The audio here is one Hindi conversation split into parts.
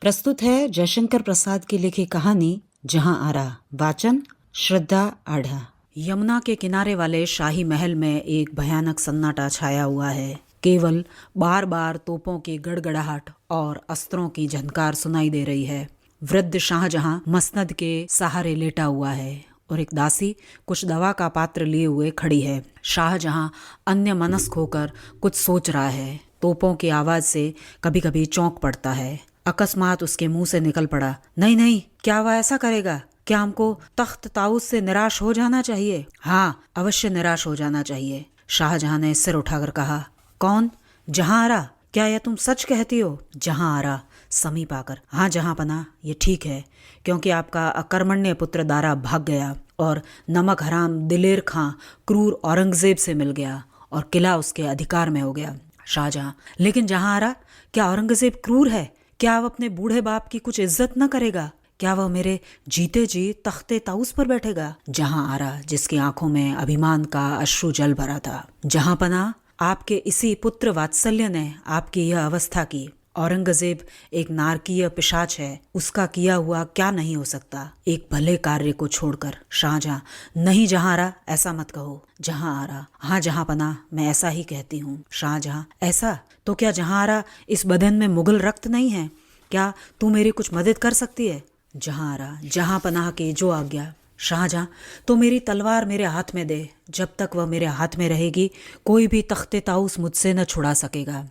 प्रस्तुत है जयशंकर प्रसाद की लिखी कहानी जहां आरा। वाचन श्रद्धा आढ़ा। यमुना के किनारे वाले शाही महल में एक भयानक सन्नाटा छाया हुआ है। केवल बार बार तोपों की गड़गड़ाहट और अस्त्रों की झनकार सुनाई दे रही है। वृद्ध शाहजहां मसनद के सहारे लेटा हुआ है और एक दासी कुछ दवा का पात्र लिए हुए खड़ी है। शाहजहां अन्य मनस्क होकर कुछ सोच रहा है। तोपों की आवाज से कभी कभी चौंक पड़ता है। अकस्मात उसके मुंह से निकल पड़ा, नहीं नहीं, क्या वह ऐसा करेगा? क्या हमको तख्त ताउस से निराश हो जाना चाहिए? हाँ, अवश्य निराश हो जाना चाहिए। शाहजहां ने सिर उठाकर कहा, कौन? जहां आरा? क्या यह तुम सच कहती हो? जहां आरा समीप आकर, हाँ जहां पना, ये ठीक है, क्योंकि आपका अकर्मण्य पुत्र दारा भाग गया और नमक हराम दिलेर खां क्रूर औरंगजेब से मिल गया और किला उसके अधिकार में हो गया। शाहजहां, लेकिन जहां आरा, क्या औरंगजेब क्रूर है? क्या वह अपने बूढ़े बाप की कुछ इज्जत न करेगा? क्या वह मेरे जीते जी तख्ते ताउस पर बैठेगा? जहां आरा, जिसकी आंखों में अभिमान का अश्रु जल भरा था। जहां पना, आपके इसी पुत्र वात्सल्य ने आपकी यह अवस्था की। औरंगजेब एक नारकीय पिशाच है, उसका किया हुआ क्या नहीं हो सकता, एक भले कार्य को छोड़कर। शाहजहां, नहीं जहां आरा, ऐसा मत कहो। जहां आरा, हाँ जहां पना, मैं ऐसा ही कहती हूँ। शाहजहां, ऐसा? तो क्या जहां आरा, इस बदन में मुगल रक्त नहीं है? क्या तू मेरी कुछ मदद कर सकती है? जहां आरा, जहां पनाह की जो आज्ञा। शाहजहां, तो मेरी तलवार मेरे हाथ में दे। जब तक वह मेरे हाथ में रहेगी, कोई भी तख्ते ताउस मुझसे न छुड़ा सकेगा।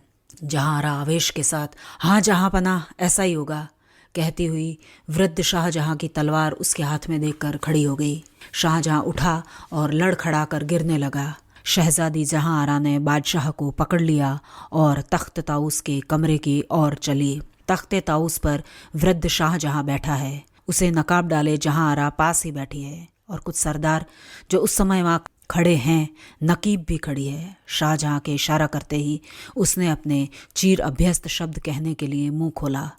जहां आरा आवेश के साथ, हाँ जहां पनाह, ऐसा ही होगा, कहती हुई वृद्ध शाहजहां की तलवार उसके हाथ में देकर खड़ी हो गई। शाहजहां उठा और लड़खड़ा कर गिरने लगा। शहजादी जहां आरा ने बादशाह को पकड़ लिया और तख्त ताउस के कमरे की ओर चली। तख्ते ताउस पर वृद्ध शाहजहां बैठा है। उसे नकाब डाले जहां आरा पास ही बैठी है और कुछ सरदार जो उस समय वहां खड़े हैं, नकीब भी खड़ी है। शाहजहां के इशारा करते ही उसने अपने चीर अभ्यस्त शब्द कहने के लिए मुंह खोला।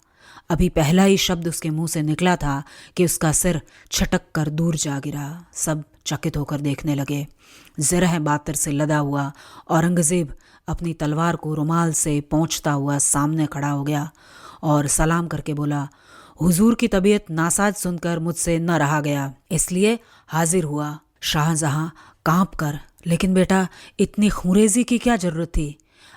अभी पहला ही शब्द उसके मुंह से निकला था कि उसका सिर छटक कर दूर जा गिरा। सब चकित होकर देखने लगे। ज़रह बातर से लदा हुआ औरंगजेब अपनी तलवार को रुमाल से पोंछता हुआ सामने खड़ा हो गया और सलाम करके बोला, हुजूर की तबीयत नासाज सुनकर मुझसे न रहा गया, इसलिए हाजिर हुआ। शाहजहां कांप कर, लेकिन बेटा, इतनी खुरेजी की क्या जरूरत थी?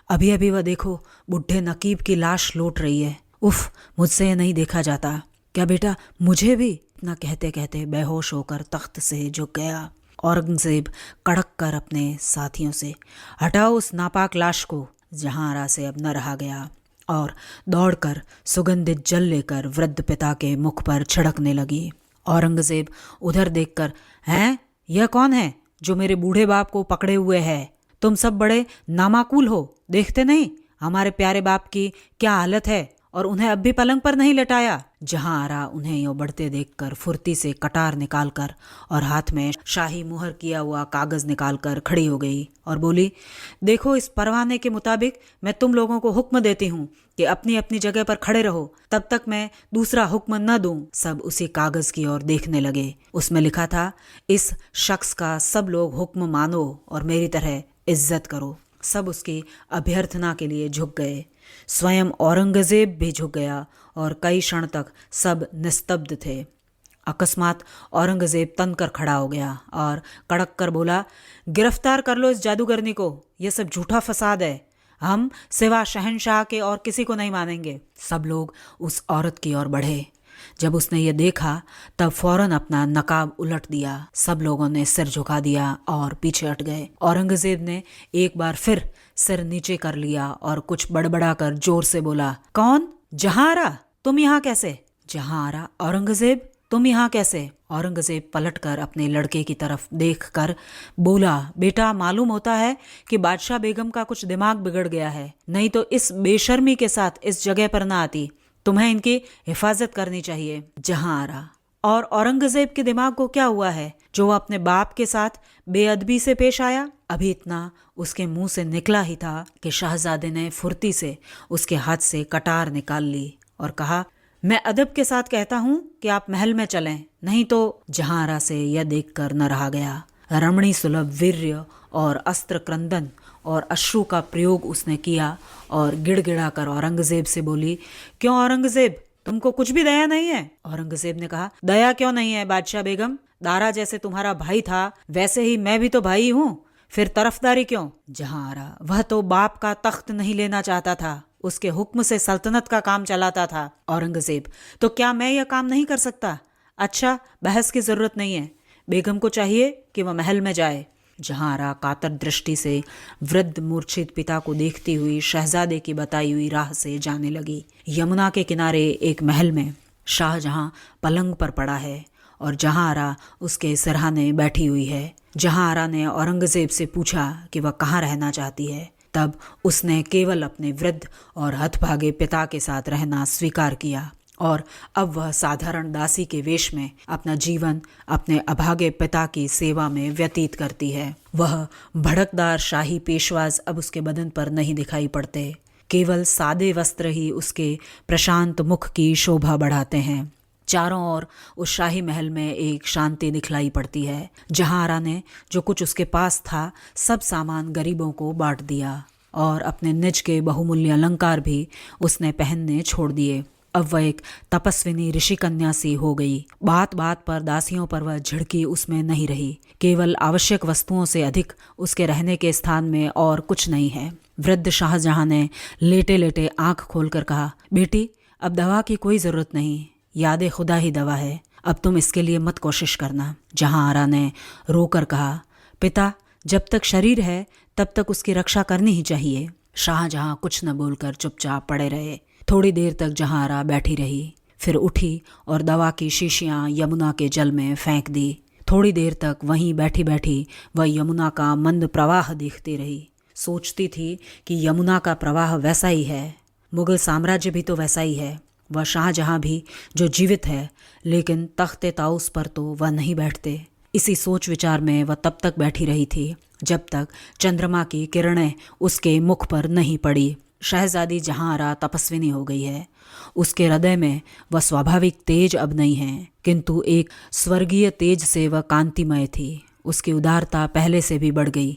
अभी अभी वह देखो, बुढ़े नकीब की लाश लौट रही है। उफ, मुझसे ये नहीं देखा जाता। क्या बेटा, मुझे भी? इतना कहते कहते बेहोश होकर तख्त से झुक गया। औरंगजेब कड़क कर अपने साथियों से, हटाओ उस नापाक लाश को। जहां आरा से अब न रहा गया और दौड़कर सुगंधित जल लेकर वृद्ध पिता के मुख पर छिड़कने लगी। औरंगजेब उधर देखकर, हैं, यह कौन है जो मेरे बूढ़े बाप को पकड़े हुए है? तुम सब बड़े नामाकूल हो, देखते नहीं हमारे प्यारे बाप की क्या हालत है, और उन्हें अब भी पलंग पर नहीं लटाया। जहां आरा उन्हें यो बढ़ते देखकर फुर्ती से कटार निकालकर और हाथ में शाही मुहर किया हुआ कागज निकालकर खड़ी हो गई और बोली, देखो, इस परवाने के मुताबिक मैं तुम लोगों को हुक्म देती हूँ कि अपनी अपनी जगह पर खड़े रहो, तब तक मैं दूसरा हुक्म न दूं। सब उसी कागज की ओर देखने लगे। उसमें लिखा था, इस शख्स का सब लोग हुक्म मानो और मेरी तरह इज्जत करो। सब उसकी अभ्यर्थना के लिए झुक गए। स्वयं औरंगजेब भी झुक गया और कई क्षण तक सब निस्तब्ध थे। अकस्मात औरंगजेब तन कर खड़ा हो गया और कड़क कर बोला, गिरफ्तार कर लो इस जादूगरनी को, यह सब झूठा फसाद है। हम सिवा शहनशाह के और किसी को नहीं मानेंगे। सब लोग उस औरत की ओर बढ़े। जब उसने ये देखा तब फौरन अपना नकाब उलट दिया। सब लोगों ने सिर झुका दिया और पीछे हट गए। औरंगजेब ने एक बार फिर सिर नीचे कर लिया और कुछ बड़बड़ा कर जोर से बोला, कौन? जहां आरा, तुम यहाँ कैसे? जहां आरा, औरंगजेब, तुम यहाँ कैसे? औरंगजेब पलटकर अपने लड़के की तरफ देखकर बोला, बेटा, मालूम होता है कि बादशाह बेगम का कुछ दिमाग बिगड़ गया है, नहीं तो इस बेशर्मी के साथ इस जगह पर ना आती। तुम्हें इनकी हिफाजत करनी चाहिए। जहां आरा, और औरंगजेब के दिमाग को क्या हुआ है जो वह अपने बाप के साथ बेअदबी से पेश आया? अभी इतना उसके मुंह से निकला ही था कि शाहजादे ने फुर्ती से उसके हाथ से कटार निकाल ली और कहा, मैं अदब के साथ कहता हूँ कि आप महल में चलें, नहीं तो। जहां आरा से यह देखकर न रहा गया। रमणी सुलभ वीर्य और अस्त्र क्रंदन और अश्रु का प्रयोग उसने किया और गिड़गिड़ा कर औरंगजेब से बोली, क्यों औरंगजेब, तुमको कुछ भी दया नहीं है? औरंगजेब ने कहा, दया क्यों नहीं है बादशाह बेगम? दारा जैसे तुम्हारा भाई था वैसे ही मैं भी तो भाई हूँ, फिर तरफदारी क्यों? जहांआरा, वह तो बाप का तख्त नहीं लेना चाहता था, उसके हुक्म से सल्तनत का काम चलाता था। औरंगजेब, तो क्या मैं यह काम नहीं कर सकता? अच्छा, बहस की जरूरत नहीं है, बेगम को चाहिए कि वह महल में जाए। जहांआरा कातर दृष्टि से वृद्ध मूर्छित पिता को देखती हुई शहजादे की बताई हुई राह से जाने लगी। यमुना के किनारे एक महल में शाहजहां पलंग पर पड़ा है और जहांआरा उसके सिरहाने बैठी हुई है। जहांआरा ने औरंगजेब से पूछा कि वह कहाँ रहना चाहती है। तब उसने केवल अपने वृद्ध और हथभागे पिता के साथ रहना स्वीकार किया और अब वह साधारण दासी के वेश में अपना जीवन अपने अभागे पिता की सेवा में व्यतीत करती है। वह भड़कदार शाही पेशवाज अब उसके बदन पर नहीं दिखाई पड़ते, केवल सादे वस्त्र ही उसके प्रशांत मुख की शोभा बढ़ाते हैं। चारों ओर उस शाही महल में एक शांति दिखलाई पड़ती है। जहांआरा ने जो कुछ उसके पास था सब सामान गरीबों को बांट दिया और अपने निज के बहुमूल्य अलंकार भी उसने पहनने छोड़ दिए। अब वह एक तपस्विनी ऋषि कन्या सी हो गई। बात बात पर दासियों पर वह झिड़की उसमें नहीं रही। केवल आवश्यक वस्तुओं से अधिक उसके रहने के स्थान में और कुछ नहीं है। वृद्ध शाहजहां ने लेटे लेटे आंख खोलकर कहा, बेटी, अब दवा की कोई जरूरत नहीं, याद खुदा ही दवा है, अब तुम इसके लिए मत कोशिश करना। जहांआरा ने रोकर कहा, पिता, जब तक शरीर है तब तक उसकी रक्षा करनी ही चाहिए। शाहजहां कुछ न बोलकर चुपचाप पड़े रहे। थोड़ी देर तक जहांआरा बैठी रही, फिर उठी और दवा की शीशियां यमुना के जल में फेंक दी। थोड़ी देर तक वहीं बैठी बैठी वह यमुना का मंद प्रवाह देखती रही। सोचती थी कि यमुना का प्रवाह वैसा ही है, मुगल साम्राज्य भी तो वैसा ही है, वह शाहजहां भी जो जीवित है, लेकिन तख्ते ताउस पर तो वह नहीं बैठते। इसी सोच विचार में वह तब तक बैठी रही थी जब तक चंद्रमा की किरणें उसके मुख पर नहीं पड़ी। शहजादी जहांआरा तपस्विनी हो गई है। उसके हृदय में वह स्वाभाविक तेज अब नहीं है, किंतु एक स्वर्गीय तेज से वह कांतिमय थी। उसकी उदारता पहले से भी बढ़ गई।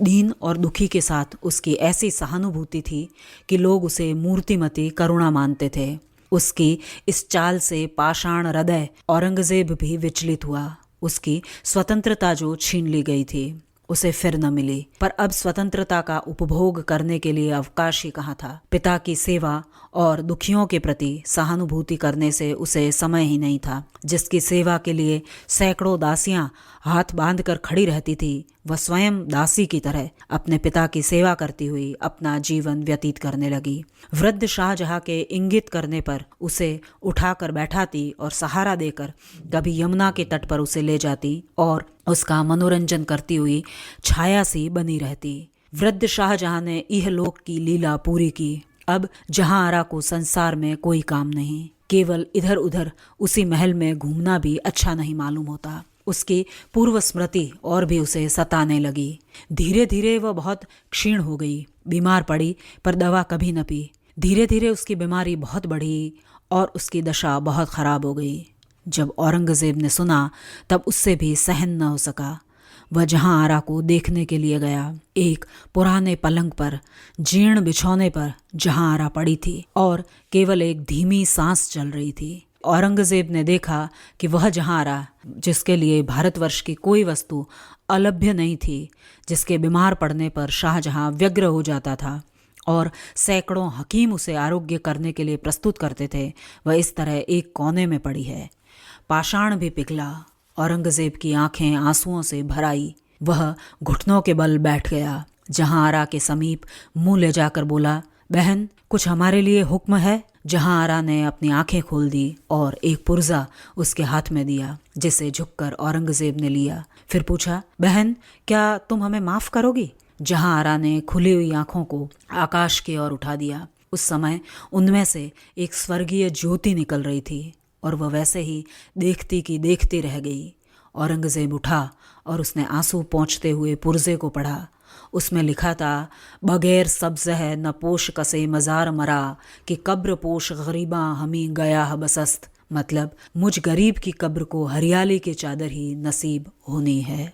दीन और दुखी के साथ उसकी ऐसी सहानुभूति थी कि लोग उसे मूर्तिमती करुणा मानते थे। उसकी इस चाल से पाषाण हृदय औरंगजेब भी विचलित हुआ। उसकी स्वतंत्रता जो छीन ली गई थी उसे फिर न मिली, पर अब स्वतंत्रता का उपभोग करने के लिए अवकाश ही कहाँ था। पिता की सेवा और दुखियों के प्रति सहानुभूति करने से उसे समय ही नहीं था। जिसकी सेवा के लिए सैकड़ों दासियां हाथ बांध कर खड़ी रहती थी, वह स्वयं दासी की तरह अपने पिता की सेवा करती हुई अपना जीवन व्यतीत करने लगी। वृद्ध शाहजहां के इंगित करने पर उसे उठाकर बैठाती और सहारा देकर कभी यमुना के तट पर उसे ले जाती और उसका मनोरंजन करती हुई छाया सी बनी रहती। वृद्ध शाहजहां ने इहलोक की लीला पूरी की। अब जहांआरा को संसार में कोई काम नहीं, केवल इधर उधर उसी महल में घूमना भी अच्छा नहीं मालूम होता। उसकी पूर्व स्मृति और भी उसे सताने लगी। धीरे धीरे वह बहुत क्षीण हो गई। बीमार पड़ी पर दवा कभी न पी। धीरे धीरे उसकी बीमारी बहुत बढ़ी और उसकी दशा बहुत खराब हो गई। जब औरंगजेब ने सुना तब उससे भी सहन न हो सका। वह जहांआरा को देखने के लिए गया। एक पुराने पलंग पर जीर्ण बिछौने पर जहांआरा पड़ी थी और केवल एक धीमी सांस चल रही थी। औरंगजेब ने देखा कि वह जहांआरा, जिसके लिए भारतवर्ष की कोई वस्तु अलभ्य नहीं थी, जिसके बीमार पड़ने पर शाहजहां व्यग्र हो जाता था और सैकड़ों हकीम उसे आरोग्य करने के लिए प्रस्तुत करते थे, वह इस तरह एक कोने में पड़ी है। पाषाण भी पिघला। औरंगजेब की आंखें आंसुओं से भर आई। वह घुटनों के बल बैठ गया। जहांआरा के समीप मुंह ले जाकर बोला, बहन, कुछ हमारे लिए हुक्म है? जहांआरा ने अपनी आंखें खोल दी और एक पुर्जा उसके हाथ में दिया, जिसे झुककर औरंगजेब ने लिया। फिर पूछा, बहन, क्या तुम हमें माफ करोगी? जहांआरा ने खुली हुई आंखों को आकाश की ओर उठा दिया। उस समय उनमें से एक स्वर्गीय ज्योति निकल रही थी और वह वैसे ही देखती की देखती रह गई। औरंगजेब उठा और उसने आंसू पोंछते हुए पुर्जे को पढ़ा। उसमें लिखा था, बगैर सब्ज़ है न पोश कसे मज़ार मरा कि कब्र पोश गरीबा हमी गया है बसस्त। मतलब, मुझ गरीब की कब्र को हरियाली की चादर ही नसीब होनी है।